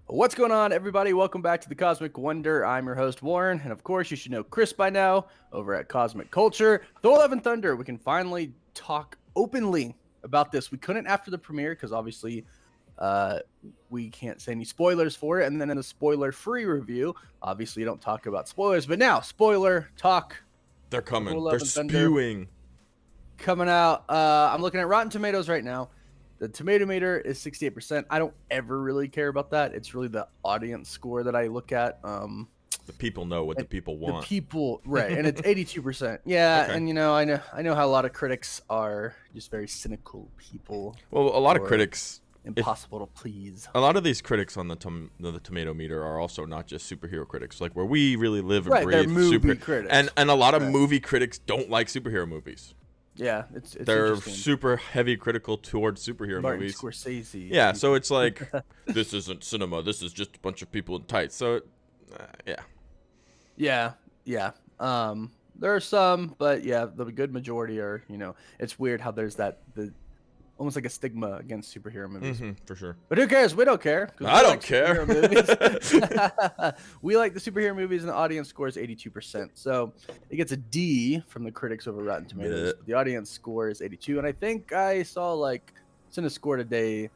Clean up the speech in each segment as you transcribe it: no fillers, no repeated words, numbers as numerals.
What's going on, everybody? Welcome back to the Cosmic Wonder. I'm your host, Warren, and of course, you should know Chris by now over at Cosmic Culture. Thor Love and Thunder, we can finally talk openly about this. We couldn't after the premiere because obviously we can't say any spoilers for it. And then in the spoiler-free review, obviously you don't talk about spoilers. But now, spoiler talk. They're coming. Thor Love They're and Thunder spewing. coming out. I'm looking at Rotten Tomatoes right now. The tomato meter is 68%. I don't ever really care about that. It's really the audience score that I look at. The people know what the people want. The people, right? And it's 82%. Yeah, Okay. and I know how a lot of critics are just very cynical people. Well, a lot of critics, impossible to please. A lot of these critics on the tomato meter are also not just superhero critics, like where we really live and right, breathe. They're movie critics, and a lot of movie critics don't like superhero movies. Yeah, they're super heavy critical towards superhero movies. Scorsese. Yeah, so it's like this isn't cinema. This is just a bunch of people in tights. So, yeah. There are some, but yeah, the good majority are. It's weird how there's the almost like a stigma against superhero movies. For sure. But who cares? We don't care. I don't care. We like the superhero movies, and the audience score is 82%. So it gets a D from the critics over Rotten Tomatoes. The audience score is 82, and I think I saw Cinescore today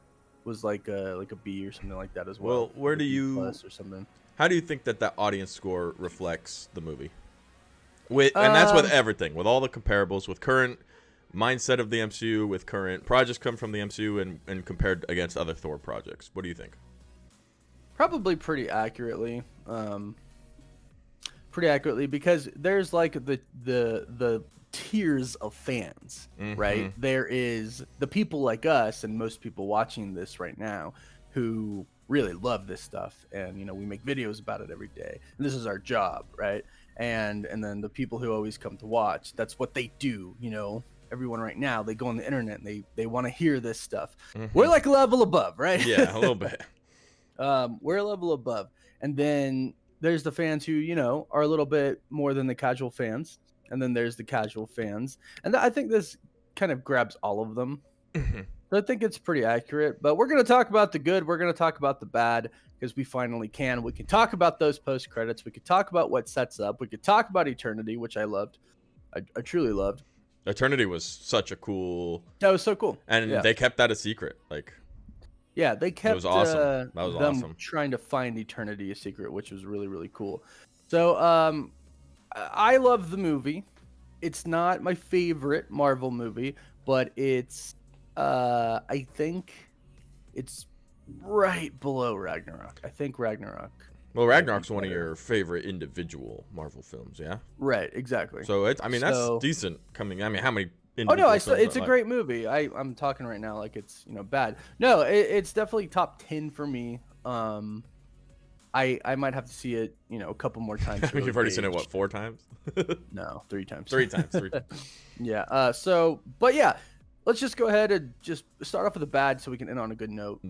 was like a B or something like that as well. Well, where do you plus or something? How do you think that audience score reflects the movie? And that's with everything, with all the comparables, with current mindset of the MCU, with current projects come from the MCU and compared against other Thor projects. What do you think? Probably pretty accurately. Because there's like the tiers of fans, right? There is the people like us and most people watching this right now who really love this stuff, and we make videos about it every day, and this is our job, right? And then the people who always come to watch, that's what they do. Everyone right now, they go on the internet and they want to hear this stuff. We're like a level above, right? Yeah, a little bit. We're a level above. And then there's the fans who, are a little bit more than the casual fans. And then there's the casual fans. And I think this kind of grabs all of them. So I think it's pretty accurate. But we're going to talk about the good. We're going to talk about the bad because we finally can. We can talk about those post-credits. We could talk about what sets up. We could talk about Eternity, which I loved. I truly loved. Eternity was such a cool. That was so cool, and they kept that a secret. Yeah, they kept. It was awesome. That was awesome. Trying to find Eternity a secret, which was really, really cool. So, I love the movie. It's not my favorite Marvel movie, but it's. I think it's right below Ragnarok. I think Ragnarok. Well, Ragnarok's one of your favorite individual Marvel films, yeah? Right, exactly. So that's decent coming. I mean, how many it's a great movie. I'm talking right now like it's, bad. No, it's definitely top 10 for me. I might have to see it, a couple more times. You've already seen it, what, 4 times? No, 3 times. 3 times. Yeah. But yeah, let's just go ahead and just start off with the bad so we can end on a good note.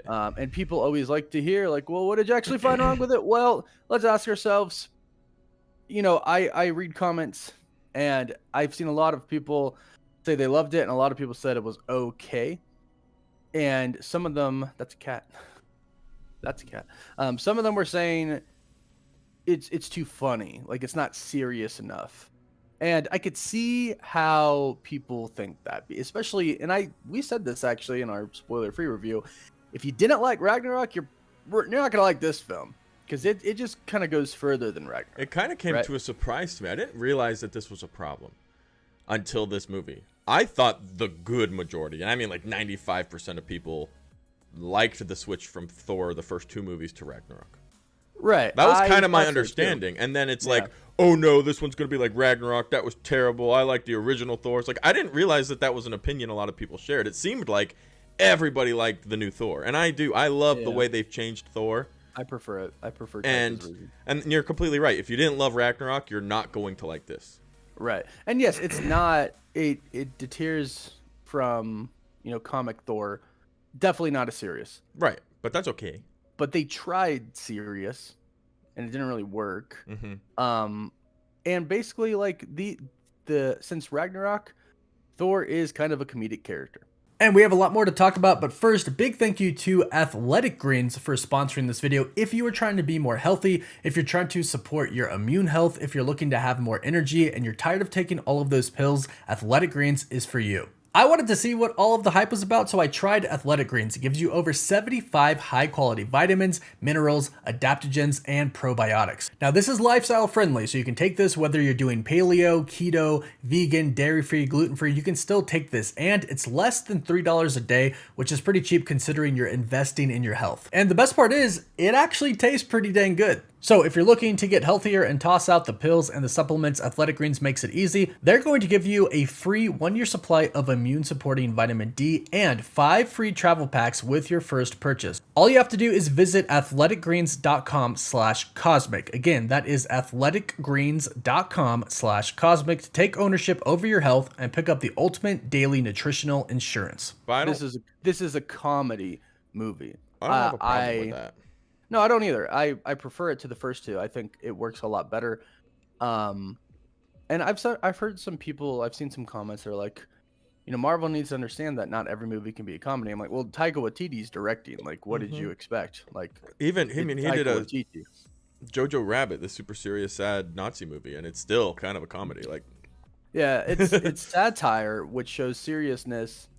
And people always like to hear, well, what did you actually find wrong with it? Well, let's ask ourselves, I read comments, and I've seen a lot of people say they loved it, and a lot of people said it was okay. And some of them, that's a cat. That's a cat. Some of them were saying it's too funny. It's not serious enough. And I could see how people think that, especially, and we said this actually in our spoiler-free review. If you didn't like Ragnarok, you're not gonna like this film because it just kind of goes further than Ragnarok. It kind of came to a surprise to me. I didn't realize that this was a problem until this movie. I thought the good majority, and I mean 95% of people, liked the switch from Thor, the first 2 movies, to Ragnarok. Right. That was kind of my understanding. And then it's oh no, this one's going to be like Ragnarok. That was terrible. I like the original Thor. It's I didn't realize that was an opinion a lot of people shared. It seemed like everybody liked the new Thor. And I do. I love the way they've changed Thor. I prefer it. I prefer and you're completely right. If you didn't love Ragnarok, you're not going to like this. Right. And yes, it's not it deters from, comic Thor. Definitely not as serious. Right. But that's okay. But they tried serious, and it didn't really work. And basically, the since Ragnarok, Thor is kind of a comedic character. And we have a lot more to talk about, but first, a big thank you to Athletic Greens for sponsoring this video. If you are trying to be more healthy, if you're trying to support your immune health, if you're looking to have more energy, and you're tired of taking all of those pills, Athletic Greens is for you. I wanted to see what all of the hype was about, so I tried Athletic Greens. It gives you over 75 high-quality vitamins, minerals, adaptogens, and probiotics. Now, this is lifestyle friendly, so you can take this whether you're doing paleo, keto, vegan, dairy-free, gluten-free, you can still take this, and it's less than $3 a day, which is pretty cheap considering you're investing in your health. And the best part is, it actually tastes pretty dang good. So if you're looking to get healthier and toss out the pills and the supplements, Athletic Greens makes it easy. They're going to give you a free 1-year supply of immune supporting vitamin D and 5 free travel packs with your first purchase. All you have to do is visit athleticgreens.com/cosmic. Again, that is athleticgreens.com/cosmic to take ownership over your health and pick up the ultimate daily nutritional insurance. This is a comedy movie. I don't have a problem with that. No, I don't either. I prefer it to the first two. I think it works a lot better. And I've heard some people, I've seen some comments that are like, Marvel needs to understand that not every movie can be a comedy. I'm like, well, Taika Waititi's directing. Like, what did you expect? Like, even he did a Waititi. Jojo Rabbit, the super serious, sad Nazi movie, and it's still kind of a comedy. Like, yeah, it's satire, which shows seriousness.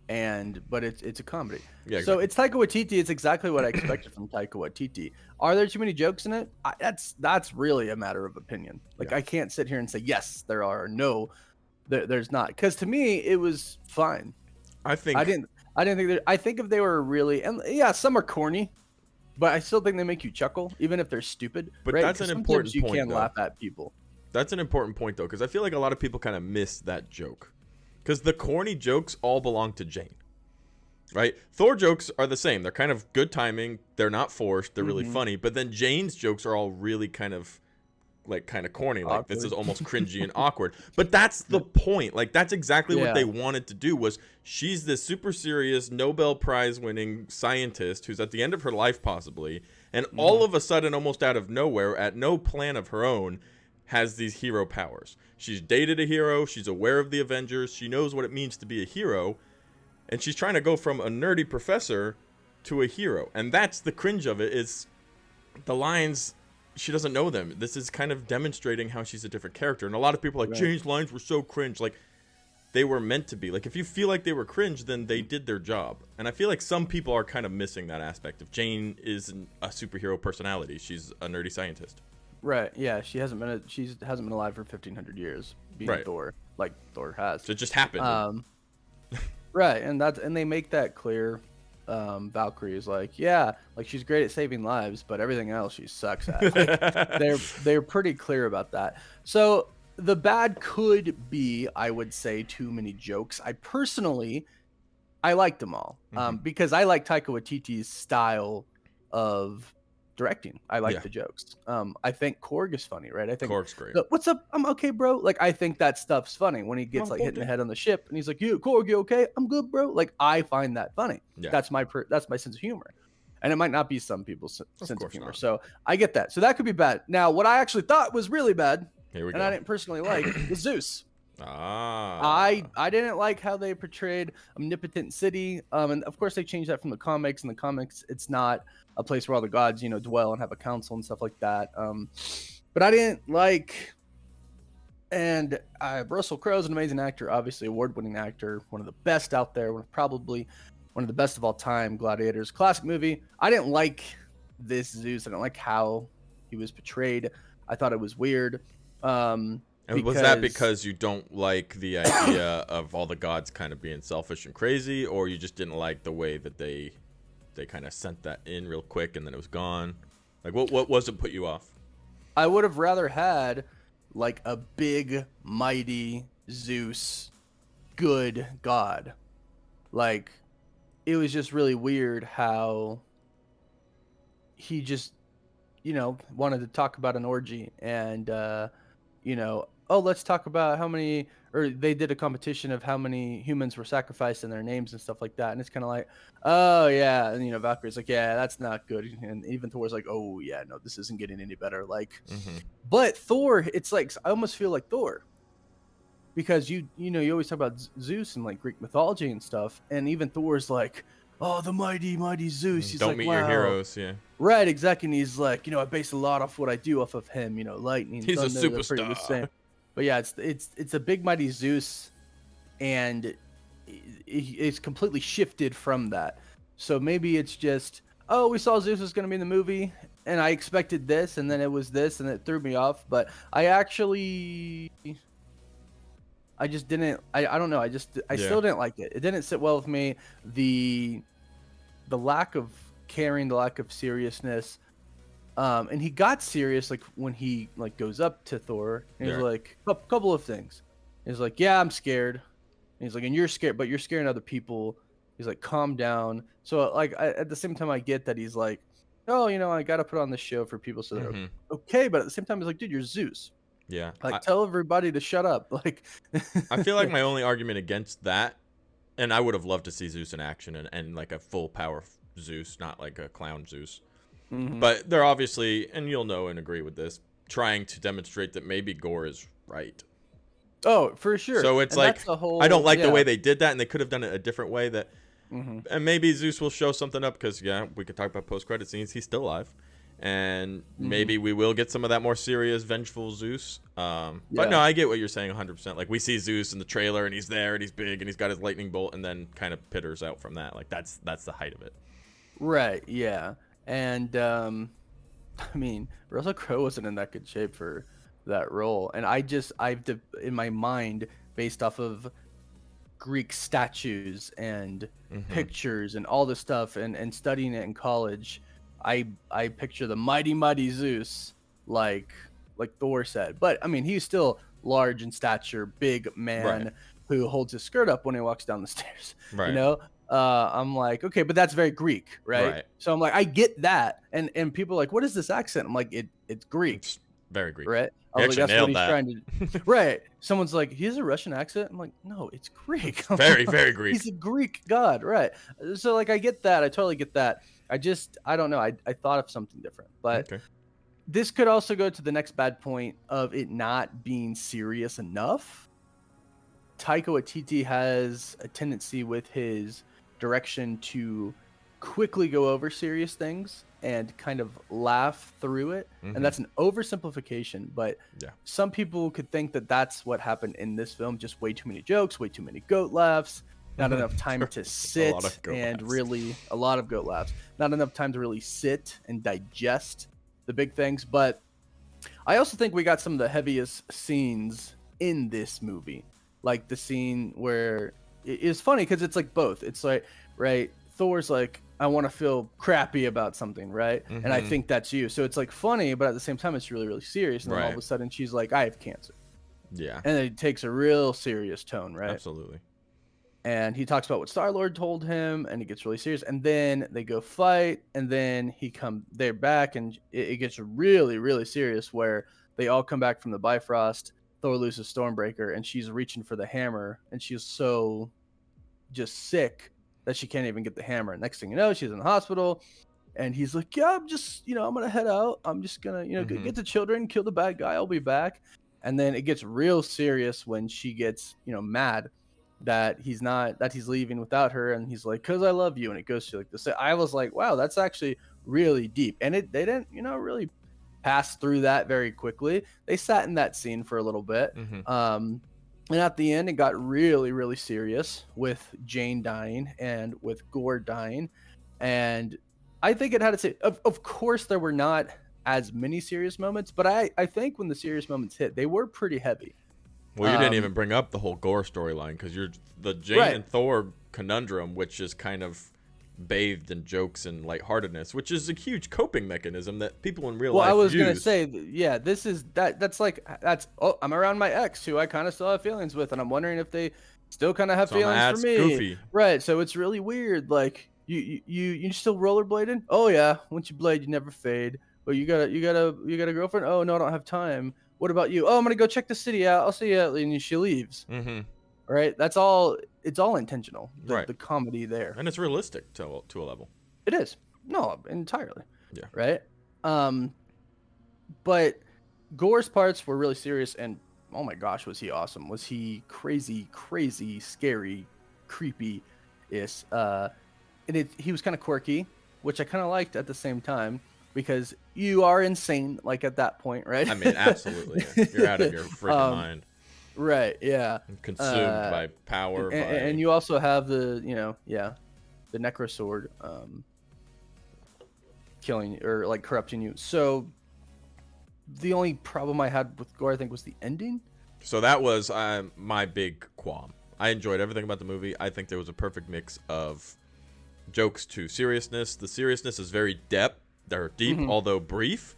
But it's a comedy. Yeah, So exactly. it's Taika Waititi. It's exactly what I expected from Taika Waititi. Are there too many jokes in it? That's really a matter of opinion. Like, I can't sit here and say yes there are, or no, there's not. Because to me it was fine. I didn't think I think if they were really, and yeah, some are corny, but I still think they make you chuckle even if they're stupid. But right? that's an important you point. can't though. laugh at people. That's an important point though, because I feel like a lot of people kind of miss that joke. Because the corny jokes all belong to Jane, right? Thor jokes are the same. They're kind of good timing. They're not forced. They're really funny. But then Jane's jokes are all really kind of corny. Like, Awkward. this is almost cringy and awkward. But that's the point. Like, that's exactly what they wanted to do. Was she's this super serious Nobel Prize winning scientist who's at the end of her life possibly, and all of a sudden, almost out of nowhere, at no plan of her own, has these hero powers. She's dated a hero. She's aware of the Avengers. She knows what it means to be a hero. And she's trying to go from a nerdy professor to a hero. And that's the cringe of it, is the lines, she doesn't know them. This is kind of demonstrating how she's a different character. And a lot of people are like, Jane's lines were so cringe. Like, they were meant to be. Like, if you feel like they were cringe, then they did their job. And I feel like some people are kind of missing that aspect of Jane isn't a superhero personality. She's a nerdy scientist. Right. Yeah. She hasn't been alive for 1,500 years. Being Thor, like Thor has. So it just happened. Right, and they make that clear. Valkyrie is like, yeah, like she's great at saving lives, but everything else she sucks at. Like, they're pretty clear about that. So the bad could be, I would say, too many jokes. I liked them all, because I like Taika Waititi's style of directing. I like the jokes. I think Korg is funny, right? I think Korg's great. What's up? I'm okay, bro. Like, I think that stuff's funny when he gets like hit in the head on the ship and he's like, "You, Korg, you okay? I'm good, bro." Like, I find that funny. Yeah. That's my sense of humor, and it might not be some people's sense of humor. Not. So I get that. So that could be bad. Now, what I actually thought was really bad, Here we and go. I didn't personally like, was Zeus. I didn't like how they portrayed omnipotent city, and of course they changed that from the comics. In the comics, it's not a place where all the gods dwell and have a council and stuff like that, but I didn't like. And Russell Crowe's an amazing actor, obviously award-winning actor, one of the best out there, probably one of the best of all time. Gladiators, classic movie. I didn't like this Zeus. I didn't like how he was portrayed. I thought it was weird. And was that because you don't like the idea of all the gods kind of being selfish and crazy, or you just didn't like the way that they kind of sent that in real quick and then it was gone? Like, what was it put you off? I would have rather had like a big, mighty Zeus, good god. Like, it was just really weird how he just, wanted to talk about an orgy and, oh, let's talk about how many, or they did a competition of how many humans were sacrificed in their names and stuff like that. And it's kind of like, oh yeah. And, Valkyrie's like, yeah, that's not good. And even Thor's like, oh yeah, no, this isn't getting any better. Like, but Thor, it's like, I almost feel like Thor. because you always talk about Zeus and like Greek mythology and stuff, and even Thor's like, oh, the mighty Zeus. He's Don't like, meet wow. your heroes. Yeah. Right, exactly. And he's like, I base a lot off what I do off of him. Lightning. He's a thunder, they're pretty the superstar. same. But yeah, it's a big mighty Zeus, and it's completely shifted from that. So maybe it's just, oh, we saw Zeus was going to be in the movie, and I expected this, and then it was this, and it threw me off. But I just didn't. I don't know. I still didn't like it. It didn't sit well with me. The lack of caring, the lack of seriousness. And he got serious like when he like goes up to Thor and he's like a couple of things. He's like, yeah, I'm scared. And he's like, and you're scared, but you're scaring other people. He's like, calm down. So like at the same time, I get that he's like, oh, I got to put on this show for people so they're okay. But at the same time, he's like, dude, you're Zeus. Yeah. Like, tell everybody to shut up. Like, I feel like my only argument against that, and I would have loved to see Zeus in action and like a full power Zeus, not like a clown Zeus. But they're obviously, and you'll know and agree with this, trying to demonstrate that maybe Gore is right. Oh, for sure. So it's like, I don't like the way they did that, and they could have done it a different way. That, and maybe Zeus will show something up because we could talk about post-credit scenes. He's still alive, and maybe we will get some of that more serious, vengeful Zeus. But no, I get what you're saying 100%. Like we see Zeus in the trailer, and he's there, and he's big, and he's got his lightning bolt, and then kind of pitters out from that. Like that's the height of it. Right. Yeah. And I mean, Russell Crowe wasn't in that good shape for that role, and I've in my mind, based off of Greek statues and pictures and all this stuff, and studying it in college, I picture the mighty Zeus like Thor said. But I mean, he's still large in stature, big man who holds his skirt up when he walks down the stairs. Right. I'm like, okay, but that's very Greek, right? So I'm like, I get that, and people are like, what is this accent? I'm like, it's Greek. It's very Greek, right? I was like, that's what he's trying to. Right. Someone's like, he has a Russian accent. I'm like, no, it's Greek. Very Greek. He's a Greek god, right? So like, I get that. I totally get that. I don't know. I thought of something different, but this could also go to the next bad point of it not being serious enough. Taika Waititi has a tendency with his direction to quickly go over serious things and kind of laugh through it. And that's an oversimplification, but some people could think that that's what happened in this film. Just way too many jokes, way too many goat laughs, not enough time to sit and really a lot of goat laughs, not enough time to really sit and digest the big things. But I also think we got some of the heaviest scenes in this movie. Like the scene where it's funny because it's like both. It's like, right, Thor's like, I want to feel crappy about something, right? And I think that's you. So it's like funny, but at the same time, it's really, really serious. And then all of a sudden, she's like, I have cancer. Yeah. And it takes a real serious tone, right? Absolutely. And he talks about what Star-Lord told him, and it gets really serious. And then they go fight, and then they're back, and it gets really, really serious where they all come back from the Bifrost. Thor loses Stormbreaker, and she's reaching for the hammer, and she's so just sick that she can't even get the hammer. Next thing you know, she's in the hospital, and he's like, yeah, I'm just, I'm going to head out. I'm just going to, get the children, kill the bad guy. I'll be back. And then it gets real serious when she gets, mad that he's leaving without her. And he's like, 'cause I love you. And it goes to like this. I was like, wow, that's actually really deep. And they didn't, really pass through that very quickly. They sat in that scene for a little bit. And at the end, it got really, really serious with Jane dying and with Gore dying. And I think it had to say, of course, there were not as many serious moments, but I think when the serious moments hit, they were pretty heavy. Well, you didn't even bring up the whole Gore storyline because you're the Jane and Thor conundrum, which is kind of bathed in jokes and lightheartedness, which is a huge coping mechanism that people in real life use. Well, I was gonna say, this is I'm around my ex who I kind of still have feelings with, and I'm wondering if they still kind of have feelings for me. Goofy. Right? So it's really weird. Like you still rollerblading? Oh yeah, once you blade, you never fade. Well, you got a girlfriend? Oh no, I don't have time. What about you? Oh, I'm gonna go check the city out. I'll see you. And she leaves. Right? That's all. It's all intentional. The comedy there, and it's realistic to a level. It is. No, entirely. Yeah. Right. But Gore's parts were really serious, and oh my gosh, was he awesome? Was he crazy, crazy, scary, creepy? Is and he was kind of quirky, which I kind of liked at the same time because you are insane, like at that point, right? I mean, absolutely. You're out of your freaking mind. Right. Yeah. Consumed by power. And you also have the, the Necro Sword killing or like corrupting you. So the only problem I had with Gore, I think, was the ending. So that was my big qualm. I enjoyed everything about the movie. I think there was a perfect mix of jokes to seriousness. The seriousness is very deep, although brief.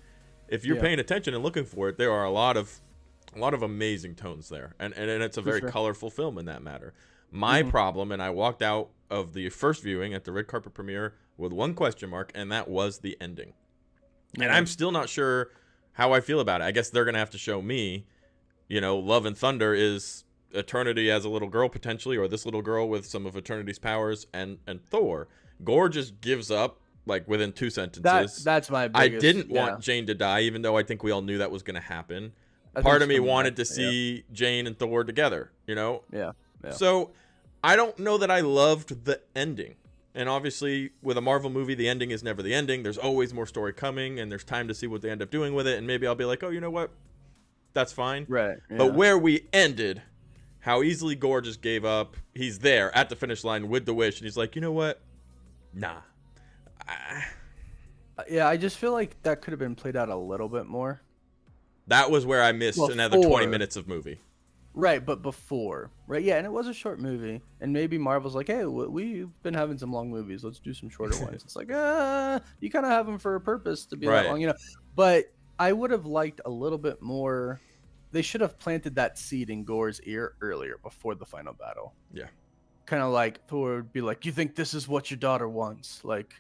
If you're paying attention and looking for it, there are a lot of amazing tones there, and it's a very colorful film in that matter. My problem, and I walked out of the first viewing at the red carpet premiere with one question mark, and that was the ending. And I'm still not sure how I feel about it. I guess they're gonna have to show me, Love and Thunder is Eternity as a little girl potentially, or this little girl with some of Eternity's powers, and Thor. Gore just gives up like within 2 sentences. That's my biggest, I didn't want Jane to die, even though I think we all knew that was going to happen. Part of me wanted to see Jane and Thor together, Yeah. So I don't know that I loved the ending. And obviously, with a Marvel movie, the ending is never the ending. There's always more story coming, and there's time to see what they end up doing with it. And maybe I'll be like, oh, you know what? That's fine. Right. Yeah. But where we ended, how easily Gore just gave up. He's there at the finish line with the wish, and he's like, you know what? Nah. Yeah, I just feel like that could have been played out a little bit more. That was where I missed another 20 minutes of movie. Right, but before. Right, yeah, and it was a short movie. And maybe Marvel's like, hey, we've been having some long movies. Let's do some shorter ones. It's like, you kind of have them for a purpose to be that long, But I would have liked a little bit more. They should have planted that seed in Gore's ear earlier, before the final battle. Yeah. Kind of like Thor would be like, you think this is what your daughter wants? Like,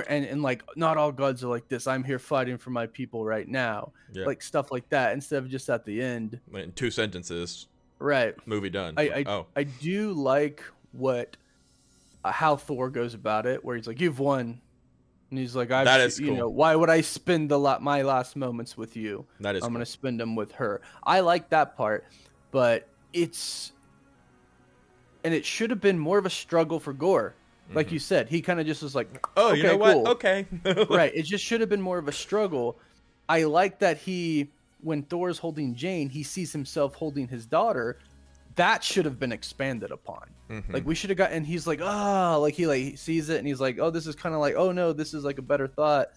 and like, not all gods are like this. I'm here fighting for my people right now. Yeah. Like stuff like that, instead of just at the end. In 2 sentences. Right. Movie done. I do like how Thor goes about it, where he's like, you've won. And he's like, that is cool. Why would I spend my last moments with you? That is I'm going to spend them with her. I like that part, but it should have been more of a struggle for Gore. Like you said, he kind of just was like, oh, okay, you know what? Cool. Okay. Right. It just should have been more of a struggle. I like that when Thor's holding Jane, he sees himself holding his daughter. That should have been expanded upon. Like we should have and he's like, he sees it and he's like, oh, this is kind of like, oh no, this is like a better thought.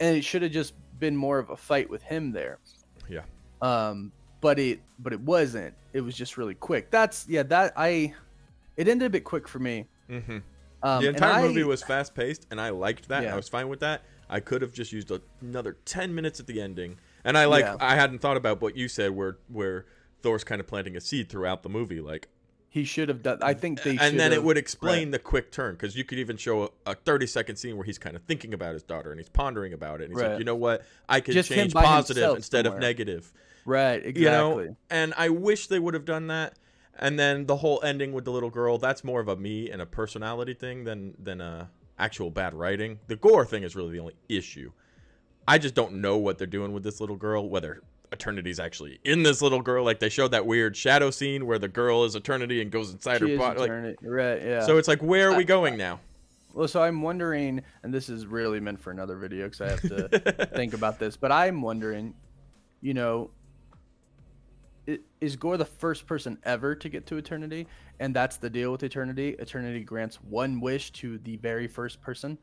And it should have just been more of a fight with him there. Yeah. But it wasn't. It was just really quick. It ended a bit quick for me. The entire movie was fast paced, and I liked that. I was fine with that. I could have just used another 10 minutes at the ending. And I hadn't thought about what you said, where Thor's kind of planting a seed throughout the movie, like he should have done. I think they. And then it would explain the quick turn, because you could even show a 30-second scene where he's kind of thinking about his daughter and he's pondering about it. And he's like, you know what? I could change positive instead of negative. Right. Exactly. And I wish they would have done that. And then the whole ending with the little girl, that's more of a me and a personality thing than actual bad writing. The Gore thing is really the only issue. I just don't know what they're doing with this little girl, whether Eternity's actually in this little girl. Like, they showed that weird shadow scene where the girl is Eternity and goes inside her body. Right, yeah. So it's like, where are we going now? Well, so I'm wondering, and this is really meant for another video because I have to think about this, but I'm wondering, is Gore the first person ever to get to Eternity? And that's the deal with Eternity. Eternity grants one wish to the very first person.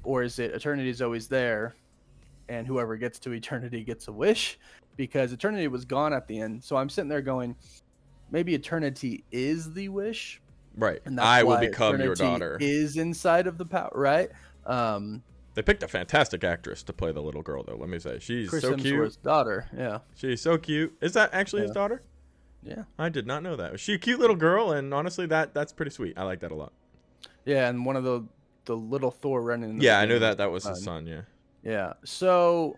Or is it Eternity is always there, and whoever gets to Eternity gets a wish? Because Eternity was gone at the end. So I'm sitting there going, maybe Eternity is the wish. Right. And that's I will why become Eternity your daughter. Is inside of the power, right? They picked a fantastic actress to play the little girl, though. Let me say, she's Chris so Hemsworth's cute. Daughter, yeah. She's so cute. Is that actually his daughter? Yeah. I did not know that. She's a cute little girl, and honestly, that's pretty sweet. I like that a lot. Yeah, and one of the little Thor running. Yeah, I knew that was his son. Yeah. Yeah. So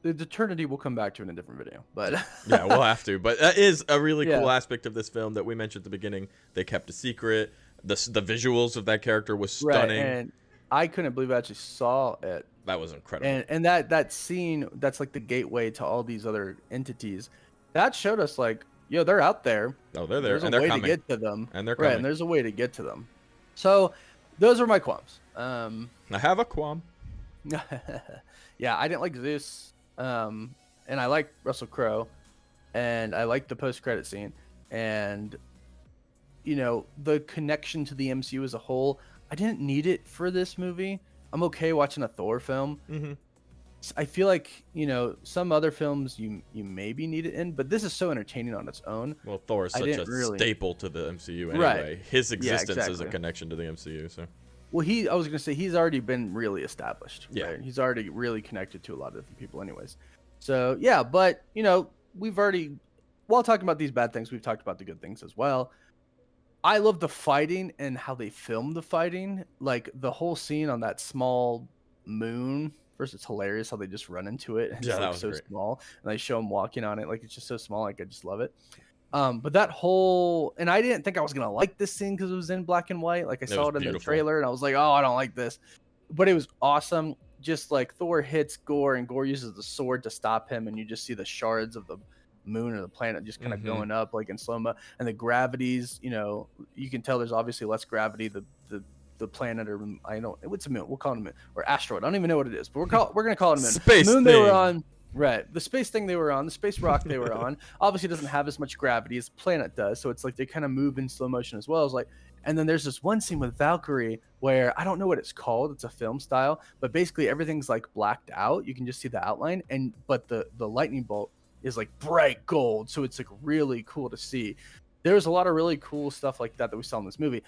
the Eternity we'll come back to in a different video, but yeah, we'll have to. But that is a really cool aspect of this film that we mentioned at the beginning. They kept a secret. The visuals of that character was stunning. Right, and I couldn't believe I actually saw it. That was incredible. And that scene, that's like the gateway to all these other entities. that showed us like, yo, they're out there. Oh, they're there, There's and a they're way coming. to get to them. And they're Right, coming. and there's a way to get to them. So those are my qualms. I have a qualm. Yeah, I didn't like Zeus. And I like Russell Crowe, and I like the post-credit scene, and you know, the connection to the MCU as a whole. I didn't need it for this movie. I'm okay watching a Thor film. I feel like, you know, some other films you maybe need it in, but this is so entertaining on its own. Well, Thor is such a staple to the MCU anyway. Right. His existence is a exactly. connection to the MCU. So. Well, I was gonna say he's already been really established. Yeah. Right? He's already really connected to a lot of different people, anyways. So yeah, but you know, while talking about these bad things, we've talked about the good things as well. I love the fighting and how they filmed the fighting. Like the whole scene on that small moon. First, it's hilarious how they just run into it. And Yeah, it's that like was so great. small, and they show him walking on it. Like it's just so small. Like I just love it. But that whole, and I didn't think I was gonna like this scene because it was in black and white. Like I saw it in the beautiful. trailer, and I was like, oh, I don't like this. But it was awesome. Just like Thor hits Gore, and Gore uses the sword to stop him, and you just see the shards of the moon or the planet just kind of going up like in slow-mo, and the gravities, you know, you can tell there's obviously less gravity. The planet, or I don't, what's a moon? We'll call it a moon or asteroid. I don't even know what it is, but we're gonna call it a moon. Space moon thing. They were on. Right, the space thing they were on, the space rock they were on, obviously doesn't have as much gravity as the planet does, so it's like they kind of move in slow motion as well. It's like, and then there's this one scene with Valkyrie where I don't know what it's called. It's a film style, but basically everything's like blacked out. You can just see the outline, but the lightning bolt is like bright gold, so it's like really cool to see. There's a lot of really cool stuff like that we saw in this movie.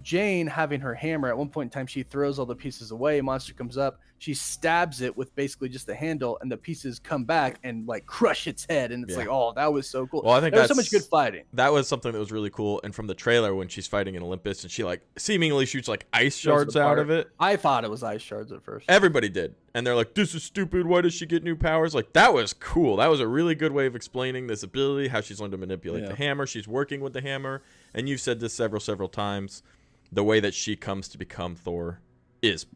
Jane having her hammer, at one point in time she throws all the pieces away, monster comes up, she stabs it with basically just the handle, and the pieces come back and like crush its head, and it's like, oh, that was so cool. Well, I think there was so much good fighting. That was something that was really cool. And from the trailer, when she's fighting in Olympus and she like seemingly shoots like ice shards out of it, I thought it was ice shards at first. Everybody did, and they're like, this is stupid, why does she get new powers? Like, that was cool. That was a really good way of explaining this ability, how she's learned to manipulate the hammer, she's working with the hammer. And you've said this several times, the way that she comes to become Thor is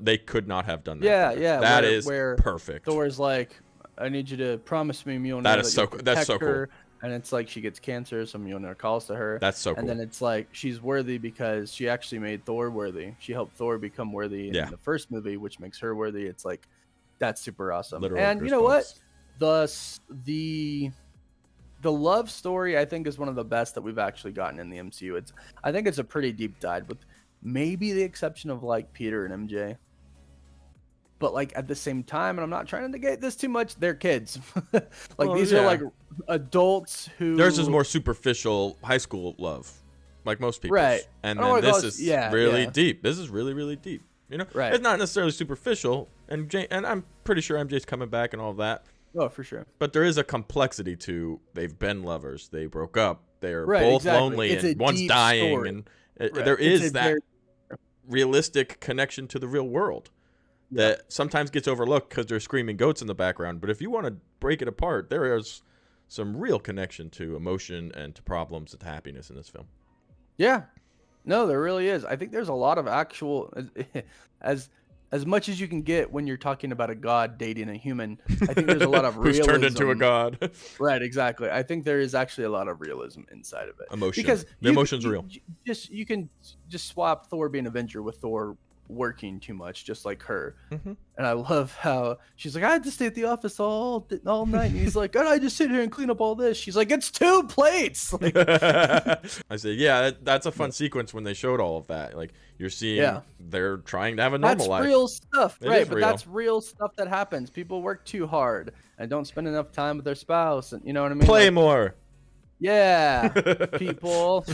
they could not have done that better. That is perfect. Thor's like, I need you to promise me Mjolnir that's so cool. And it's like she gets cancer, so Mjolnir calls to her. That's so cool. And then it's like she's worthy because she actually made Thor worthy. She helped Thor become worthy in the first movie, which makes her worthy. It's like, that's super awesome. Literal and goosebumps. You know what? The love story, I think, is one of the best that we've actually gotten in the MCU. I think it's a pretty deep dive, with maybe the exception of like Peter and MJ. But like at the same time, and I'm not trying to negate this too much, they're kids. These are like adults who. Theirs is more superficial high school love, like most people. Right. And then this is really deep. This is really, really deep. You know, right. It's not necessarily superficial, and I'm pretty sure MJ's coming back and all of that. Oh, for sure. But there is a complexity to they've been lovers. They broke up. They're both lonely, and one's dying, story. And there is that realistic connection to the real world that sometimes gets overlooked because there's screaming goats in the background. But if you want to break it apart, there is some real connection to emotion and to problems and to happiness in this film. Yeah. No, there really is. I think there's a lot of actual as much as you can get when you're talking about a god dating a human. I think there's a lot of realism. Who's turned into a god. Right, exactly. I think there is actually a lot of realism inside of it. Emotion. Because the emotion's real. You can just swap Thor being Avenger with Thor working too much, just like her. Mm-hmm. And I love how she's like, I had to stay at the office all night. And he's like, God, I just sit here and clean up all this. She's like, it's 2 plates. Like, I say, yeah, that's a fun sequence when they showed all of that. Like, you're seeing they're trying to have a normal life. That's real stuff, right? But real. That's real stuff that happens. People work too hard and don't spend enough time with their spouse. And you know what I mean? Play more. Yeah, people.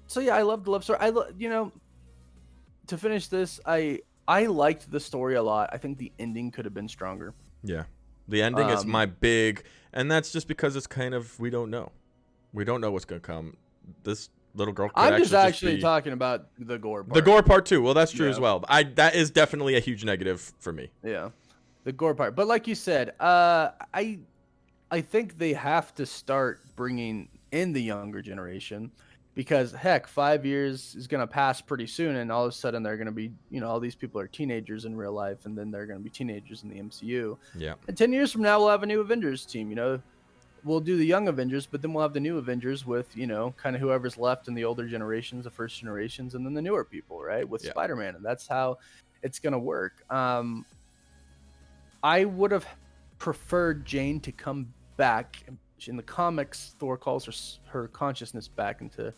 So yeah, I love the love story. To finish this, I liked the story a lot. I think the ending could have been stronger. Yeah, the ending is my big, and that's just because it's kind of we don't know what's gonna come. This little girl. I'm just actually talking about the gore part. The gore part too. Well, that's true as well. That is definitely a huge negative for me. Yeah, the gore part. But like you said, I think they have to start bringing in the younger generation. because heck, 5 years is gonna pass pretty soon, and all of a sudden they're gonna be, all these people are teenagers in real life, and then they're gonna be teenagers in the MCU. Yeah. And 10 years from now, we'll have a new Avengers team. We'll do the young Avengers, but then we'll have the new Avengers with, kind of whoever's left in the older generations, the first generations, and then the newer people, right? With Spider-Man, and that's how it's gonna work. I would have preferred Jane to come back. In the comics, Thor calls her consciousness back into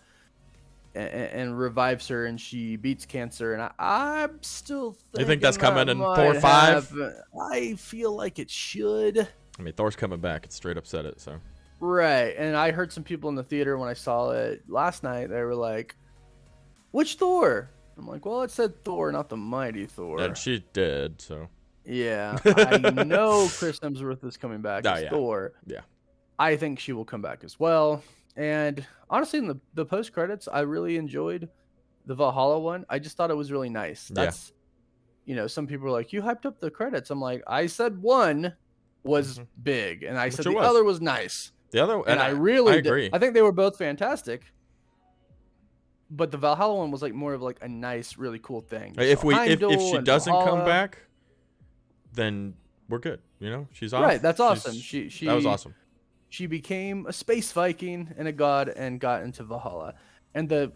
and revives her, and she beats cancer. And I'm still thinking, you think that's coming in Thor 5? I feel like it should. I mean, Thor's coming back. It straight up said it. So right, and I heard some people in the theater when I saw it last night. They were like, "Which Thor?" I'm like, "Well, it said Thor, not the mighty Thor." And she did. So yeah, I know Chris Hemsworth is coming back as Thor. Yeah. I think she will come back as well. And honestly, in the post credits, I really enjoyed the Valhalla one. I just thought it was really nice. That's, some people are like, you hyped up the credits. I'm like, I said one was big, and I said the other was nice. The other, and I agree. I think they were both fantastic. But the Valhalla one was like more of like a nice, really cool thing. If she doesn't come back, then we're good. She's off. Right, that's awesome. That was awesome. She became a space Viking and a god and got into Valhalla. And the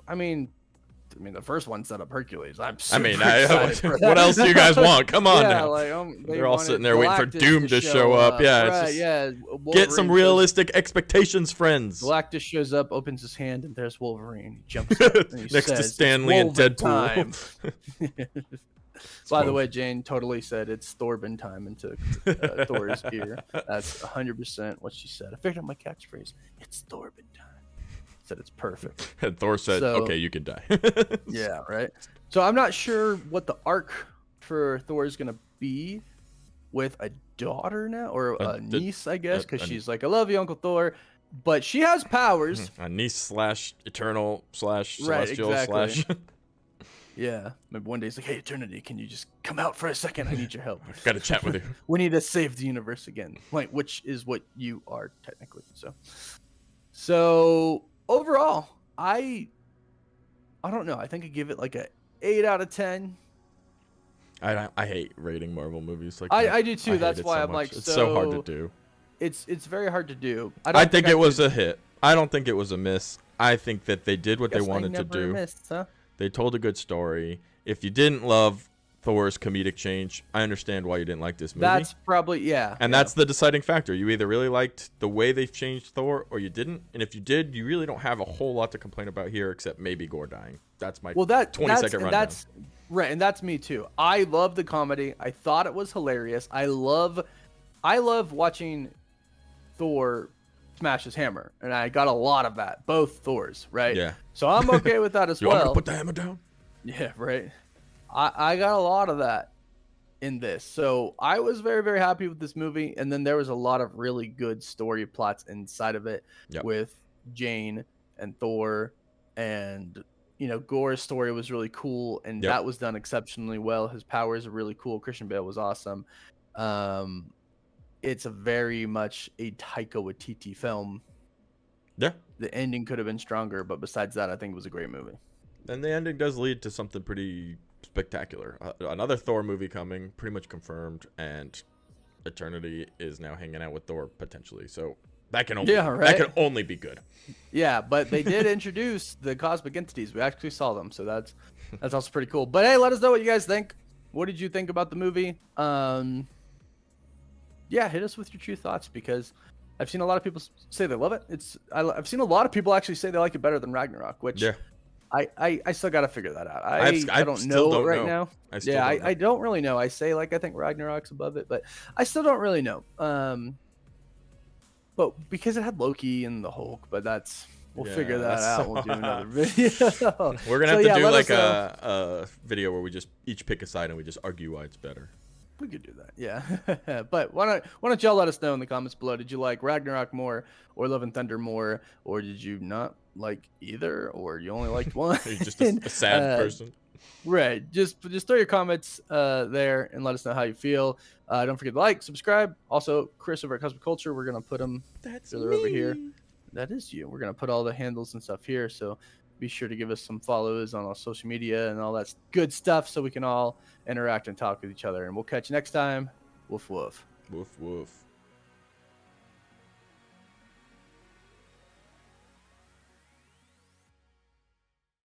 first one set up Hercules. I'm super excited for that. What else do you guys want? Come on yeah, now. Like, they're all sitting there waiting for Doom to show up. Yeah, Wolverine get some realistic expectations, friends. Galactus shows up, opens his hand, and there's Wolverine. He jumps up and he next says, to Stanley and Deadpool. By the way, Jane totally said it's Thorbin time into Thor's ear. That's 100% what she said. I figured out my catchphrase. It's Thorbin time. Said it's perfect. And Thor said, okay, you can die. Yeah, right. So I'm not sure what the arc for Thor is going to be with a daughter now, or a niece, I guess, because she's like, I love you, Uncle Thor. But she has powers. A niece / eternal / celestial right, exactly. Yeah. Maybe one day he's like, hey, Eternity, can you just come out for a second? I need your help. Got to chat with you. We need to save the universe again. Like, which is what you are technically. So overall, I don't know. I think I give it like a 8 out of 10. I hate rating Marvel movies like I do too. That's why I'm like, it's so hard to do. It's very hard to do. I think it was a hit. I don't think it was a miss. I think that they did what they wanted to do. Missed, huh? They told a good story. If you didn't love Thor's comedic change, I understand why you didn't like this movie. That's probably, And that's the deciding factor. You either really liked the way they've changed Thor or you didn't. And if you did, you really don't have a whole lot to complain about here except maybe Gore dying. That's my 20-second rundown. Right, and that's me too. I love the comedy. I thought it was hilarious. I love watching Thor smash his hammer, and I got a lot of that. Both Thors, right? Yeah. So I'm okay with that as you well. Want me to put the hammer down? Yeah, right. I got a lot of that in this, so I was very, very happy with this movie. And then there was a lot of really good story plots inside of it with Jane and Thor, and Gore's story was really cool, and that was done exceptionally well. His powers are really cool. Christian Bale was awesome. It's a very much a Taika Waititi film. Yeah. The ending could have been stronger, but besides that, I think it was a great movie. And the ending does lead to something pretty spectacular. Another Thor movie coming, pretty much confirmed, and Eternity is now hanging out with Thor potentially. So that can only be good. Yeah, but they did introduce the cosmic entities. We actually saw them, so that's also pretty cool. But hey, let us know what you guys think. What did you think about the movie? Hit us with your true thoughts, because I've seen a lot of people say they love it. I've seen a lot of people actually say they like it better than Ragnarok, which I still got to figure that out. I don't know right now. I don't really know. I say I think Ragnarok's above it, but I still don't really know. But because it had Loki and the Hulk, but we'll figure that out. We'll do another video. We're gonna have to do like a video where we just each pick a side and we just argue why it's better. We could do that, yeah. But why don't y'all let us know in the comments below? Did you like Ragnarok more, or Love and Thunder more, or did you not like either, or you only liked one? You're just a sad person. Right. Just throw your comments there and let us know how you feel. Don't forget to like, subscribe. Also, Chris over at Cosmic Culture, we're gonna put them over here. That is you. We're gonna put all the handles and stuff here. So Be sure to give us some follows on our social media and all that good stuff so we can all interact and talk with each other. And we'll catch you next time. Woof woof. Woof woof.